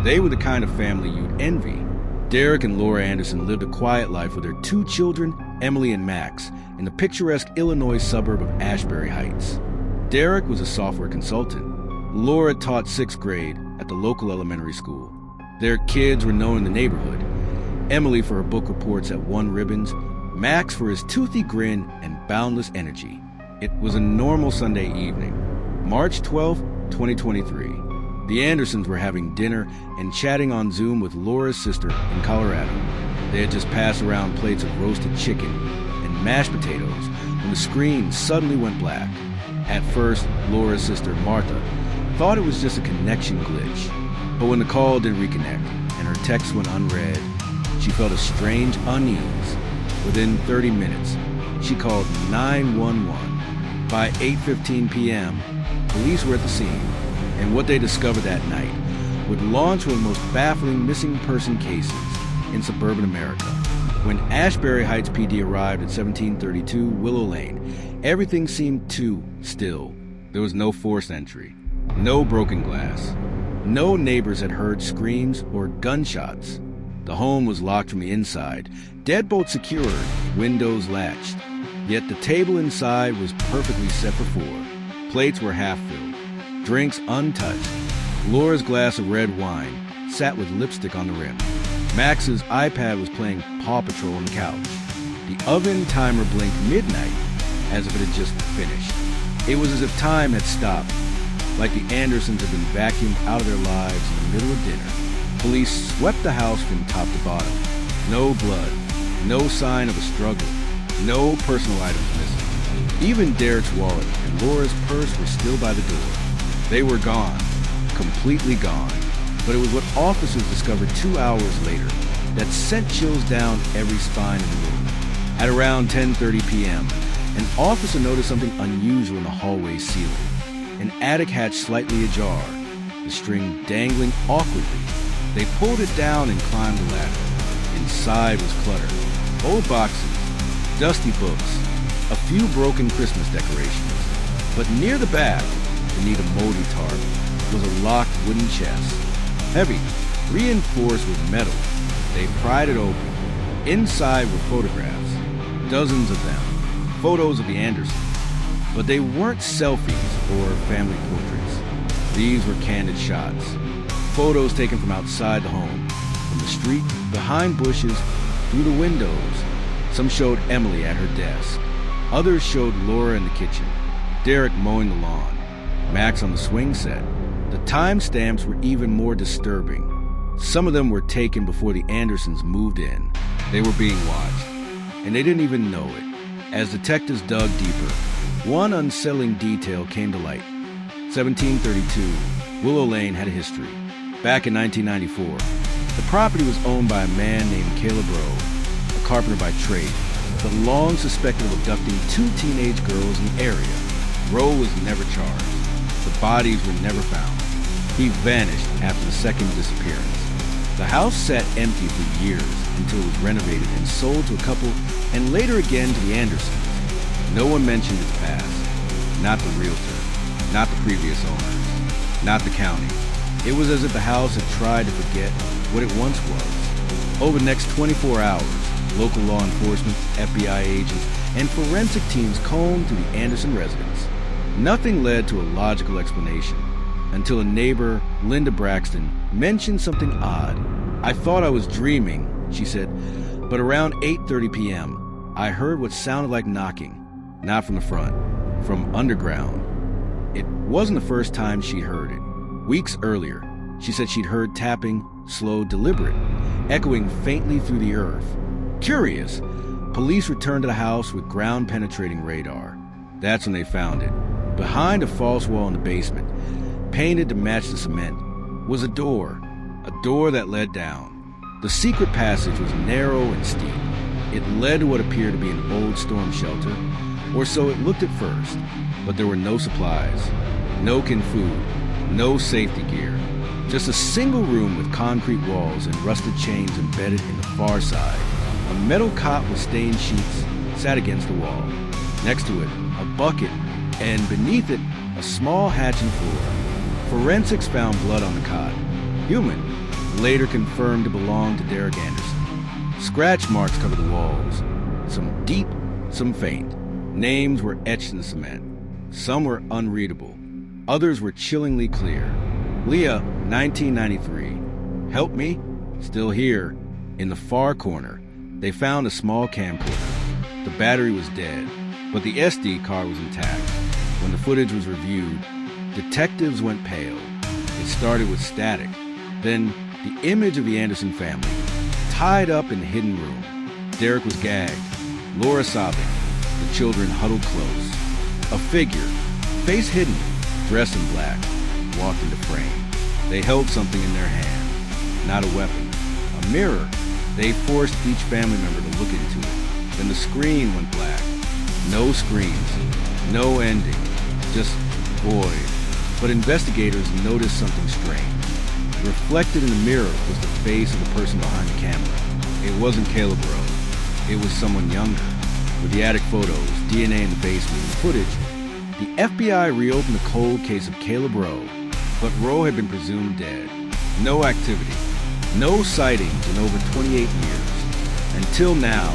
They were the kind of family you'd envy. Derek and Laura Anderson lived a quiet life with their 2 children, Emily and Max, in the picturesque Illinois suburb of Ashbury Heights. Derek was a software consultant. Laura taught 6th grade at the local elementary school. Their kids were known in the neighborhood. Emily for her book reports at One Ribbons, Max for his toothy grin and boundless energy. It was a normal Sunday evening, March 12, 2023. The Andersons were having dinner and chatting on Zoom with Laura's sister in Colorado. They had just passed around plates of roasted chicken and mashed potatoes when the screen suddenly went black. At first, Laura's sister, Martha, thought it was just a connection glitch. But when the call didn't reconnect and her text went unread, she felt a strange unease. Within 30 minutes, she called 911. By 8:15 p.m., police were at the scene, and what they discovered that night would launch one of the most baffling missing person cases in suburban America. When Ashbury Heights PD arrived at 1732 Willow Lane, everything seemed too still. There was no forced entry, no broken glass. No neighbors had heard screams or gunshots. The home was locked from the inside, deadbolt secured, windows latched. Yet the table inside was perfectly set for 4. Plates were half filled, drinks untouched. Laura's glass of red wine sat with lipstick on the rim. Max's iPad was playing Paw Patrol on the couch. The oven timer blinked midnight as if it had just finished. It was as if time had stopped, like the Andersons had been vacuumed out of their lives in the middle of dinner. Police swept the house from top to bottom. No blood, no sign of a struggle, no personal items missing. Even Derek's wallet and Laura's purse were still by the door. They were gone, completely gone. But it was what officers discovered 2 hours later that sent chills down every spine in the room. At around 10:30 p.m., an officer noticed something unusual in the hallway ceiling. An attic hatch slightly ajar, the string dangling awkwardly. They pulled it down and climbed the ladder. Inside was clutter, old boxes, dusty books, a few broken Christmas decorations. But near the back, beneath a moldy tarp, was a locked wooden chest. Heavy, reinforced with metal. They pried it open. Inside were photographs, dozens of them, photos of the Andersons. But they weren't selfies or family portraits. These were candid shots, photos taken from outside the home, from the street, behind bushes, through the windows. Some showed Emily at her desk. Others showed Laura in the kitchen, Derek mowing the lawn, Max on the swing set. The timestamps were even more disturbing. Some of them were taken before the Andersons moved in. They were being watched, and they didn't even know it. As detectives dug deeper, one unsettling detail came to light. 1732, Willow Lane had a history. Back in 1994, the property was owned by a man named Caleb Rowe, a carpenter by trade, but long suspected of abducting 2 teenage girls in the area. Rowe was never charged. The bodies were never found. He vanished after the second disappearance. The house sat empty for years until it was renovated and sold to a couple and later again to the Andersons. No one mentioned its past. Not the realtor, not the previous owners, not the county. It was as if the house had tried to forget what it once was. Over the next 24 hours, local law enforcement, FBI agents, and forensic teams combed through the Anderson residence. Nothing led to a logical explanation until a neighbor, Linda Braxton, mentioned something odd. "I thought I was dreaming," she said, "but around 8:30 p.m., I heard what sounded like knocking. Not from the front, from underground." It wasn't the first time she heard it. Weeks earlier, she said she'd heard tapping, slow, deliberate, echoing faintly through the earth. Curious, police returned to the house with ground-penetrating radar. That's when they found it. Behind a false wall in the basement, painted to match the cement, was a door that led down. The secret passage was narrow and steep. It led to what appeared to be an old storm shelter, or so it looked at first, but there were no supplies, no canned food, no safety gear, just a single room with concrete walls and rusted chains embedded in the far side. A metal cot with stained sheets sat against the wall. Next to it, a bucket, and beneath it, a small hatch in the floor. Forensics found blood on the cot. Human, later confirmed to belong to Derek Anderson. Scratch marks covered the walls, some deep, some faint. Names were etched in the cement. Some were unreadable. Others were chillingly clear. Leah, 1993. Help me? Still here. In the far corner, they found a small camcorder. The battery was dead, but the SD card was intact. When the footage was reviewed, detectives went pale. It started with static. Then, the image of the Anderson family, tied up in the hidden room. Derek was gagged, Laura sobbing, the children huddled close. A figure, face hidden, dressed in black, walked into frame. They held something in their hand, not a weapon, a mirror. They forced each family member to look into it. Then the screen went black. No screens, no ending, just void. But investigators noticed something strange. Reflected in the mirror was the face of the person behind the camera. It wasn't Caleb Rowe. It was someone younger. With the attic photos, DNA in the basement, and footage, the FBI reopened the cold case of Caleb Rowe, but Rowe had been presumed dead. No activity, no sightings in over 28 years. Until now,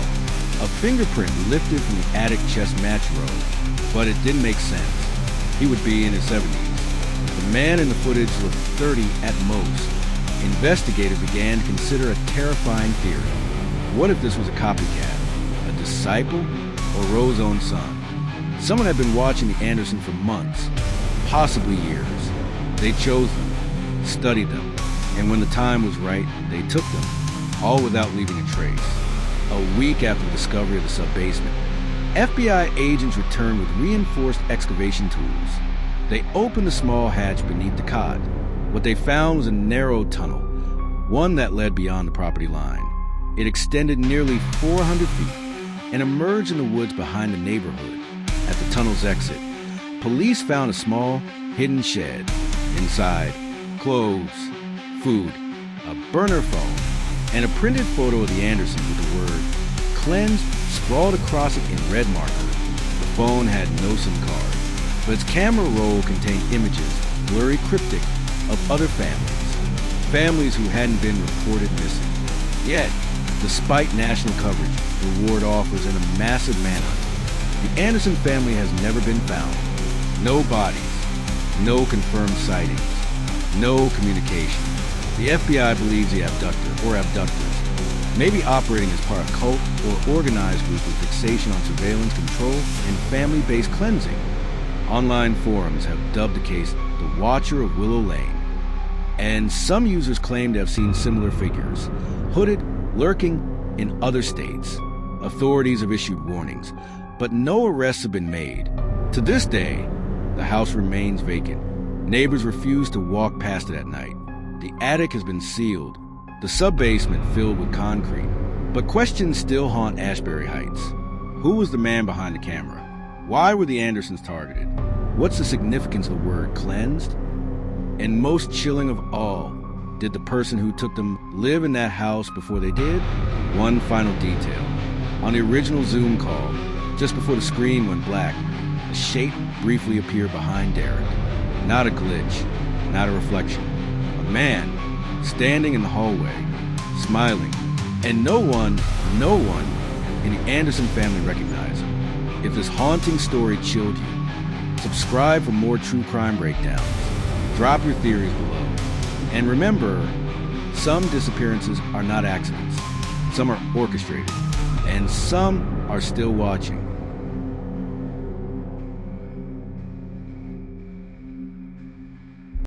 a fingerprint lifted from the attic chest matched Rowe, but it didn't make sense. He would be in his 70s. The man in the footage looked 30 at most. Investigators began to consider a terrifying theory. What if this was a copycat, a disciple, or Rowe's own son? Someone had been watching the Anderson for months, possibly years. They chose them, studied them, and when the time was right, they took them, all without leaving a trace. A week after the discovery of the sub-basement, FBI agents returned with reinforced excavation tools. They opened the small hatch beneath the cot. What they found was a narrow tunnel, one that led beyond the property line. It extended nearly 400 feet and emerged in the woods behind the neighborhood. At the tunnel's exit, police found a small, hidden shed. Inside, clothes, food, a burner phone, and a printed photo of the Anderson with the word "cleansed" scrawled across it in red marker. The phone had no SIM card, but its camera roll contained images, blurry, cryptic, of other families who hadn't been reported missing. Yet, despite national coverage, reward offers, and a massive manhunt, the Anderson family has never been found. No bodies, no confirmed sightings, no communication. The FBI believes the abductor or abductors may be operating as part of a cult or organized group with fixation on surveillance, control, and family-based cleansing. Online forums have dubbed the case the Watcher of Willow Lane, and some users claim to have seen similar figures, hooded, lurking in other states. Authorities have issued warnings, but no arrests have been made. To this day, the house remains vacant. Neighbors refuse to walk past it at night. The attic has been sealed, the sub-basement filled with concrete, but questions still haunt Ashbury Heights. Who was the man behind the camera? Why were the Andersons targeted? What's the significance of the word "cleansed"? And most chilling of all, did the person who took them live in that house before they did? One final detail. On the original Zoom call, just before the screen went black, a shape briefly appeared behind Derek. Not a glitch, not a reflection. A man, standing in the hallway, smiling, and no one in the Anderson family recognized him. If this haunting story chilled you, subscribe for more true crime breakdowns. Drop your theories below. And remember, some disappearances are not accidents. Some are orchestrated. And some are still watching.